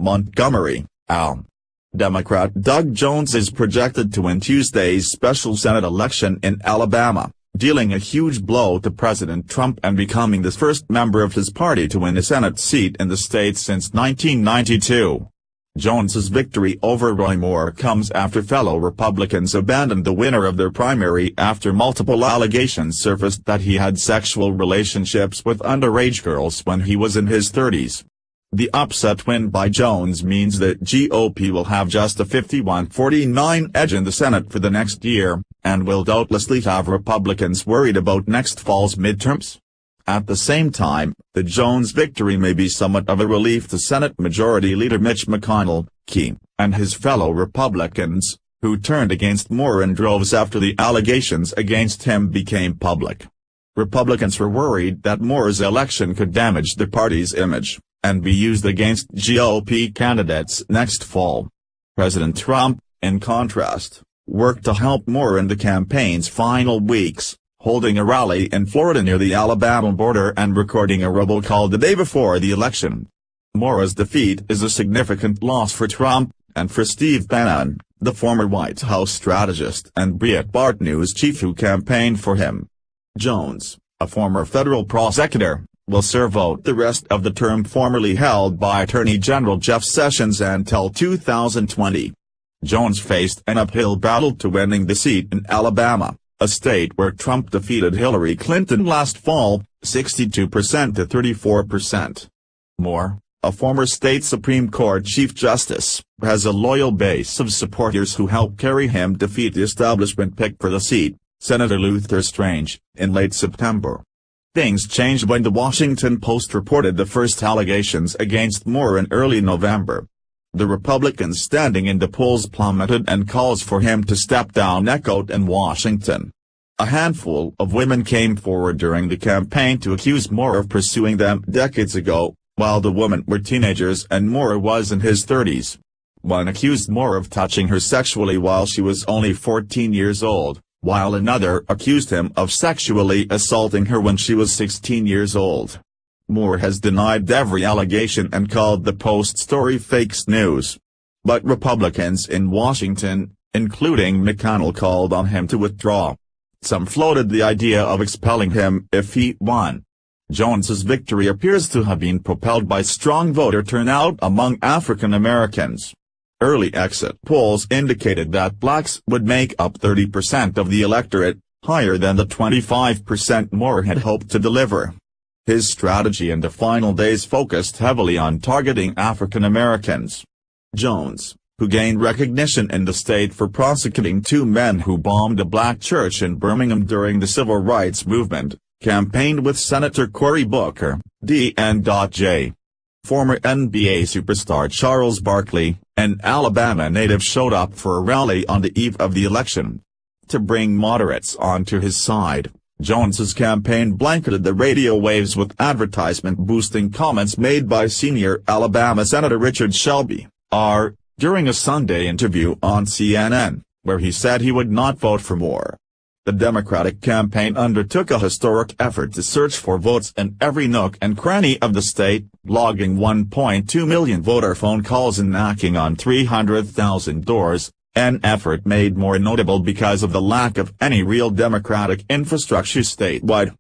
Montgomery, Al. Democrat Doug Jones is projected to win Tuesday's special Senate election in Alabama, dealing a huge blow to President Trump and becoming the first member of his party to win a Senate seat in the state since 1992. Jones's victory over Roy Moore comes after fellow Republicans abandoned the winner of their primary after multiple allegations surfaced that he had sexual relationships with underage girls when he was in his 30s. The upset win by Jones means that GOP will have just a 51-49 edge in the Senate for the next year, and will doubtlessly have Republicans worried about next fall's midterms. At the same time, the Jones victory may be somewhat of a relief to Senate Majority Leader Mitch McConnell, Key, and his fellow Republicans, who turned against Moore in droves after the allegations against him became public. Republicans were worried that Moore's election could damage the party's image, and be used against GOP candidates next fall. President Trump, in contrast, worked to help Moore in the campaign's final weeks, holding a rally in Florida near the Alabama border and recording a robocall the day before the election. Moore's defeat is a significant loss for Trump, and for Steve Bannon, the former White House strategist and Breitbart News chief who campaigned for him. Jones, a former federal prosecutor, will serve out the rest of the term formerly held by Attorney General Jeff Sessions until 2020. Jones faced an uphill battle to winning the seat in Alabama, a state where Trump defeated Hillary Clinton last fall, 62% to 34%. Moore, a former state Supreme Court Chief Justice, has a loyal base of supporters who helped carry him defeat the establishment pick for the seat, Senator Luther Strange, in late September. Things changed when the Washington Post reported the first allegations against Moore in early November. The Republicans' standing in the polls plummeted and calls for him to step down echoed in Washington. A handful of women came forward during the campaign to accuse Moore of pursuing them decades ago, while the women were teenagers and Moore was in his 30s. One accused Moore of touching her sexually while she was only 14 years old, while another accused him of sexually assaulting her when she was 16 years old. Moore has denied every allegation and called the Post story fake news. But Republicans in Washington, including McConnell, called on him to withdraw. Some floated the idea of expelling him if he won. Jones's victory appears to have been propelled by strong voter turnout among African Americans. Early exit polls indicated that blacks would make up 30% of the electorate, higher than the 25% Moore had hoped to deliver. His strategy in the final days focused heavily on targeting African Americans. Jones, who gained recognition in the state for prosecuting two men who bombed a black church in Birmingham during the civil rights movement, campaigned with Senator Cory Booker, DN.J. Former NBA superstar Charles Barkley, an Alabama native, showed up for a rally on the eve of the election. To bring moderates onto his side, Jones's campaign blanketed the radio waves with advertisement-boosting comments made by senior Alabama Senator Richard Shelby, R., during a Sunday interview on CNN, where he said he would not vote for Moore. The Democratic campaign undertook a historic effort to search for votes in every nook and cranny of the state, logging 1.2 million voter phone calls and knocking on 300,000 doors, an effort made more notable because of the lack of any real Democratic infrastructure statewide.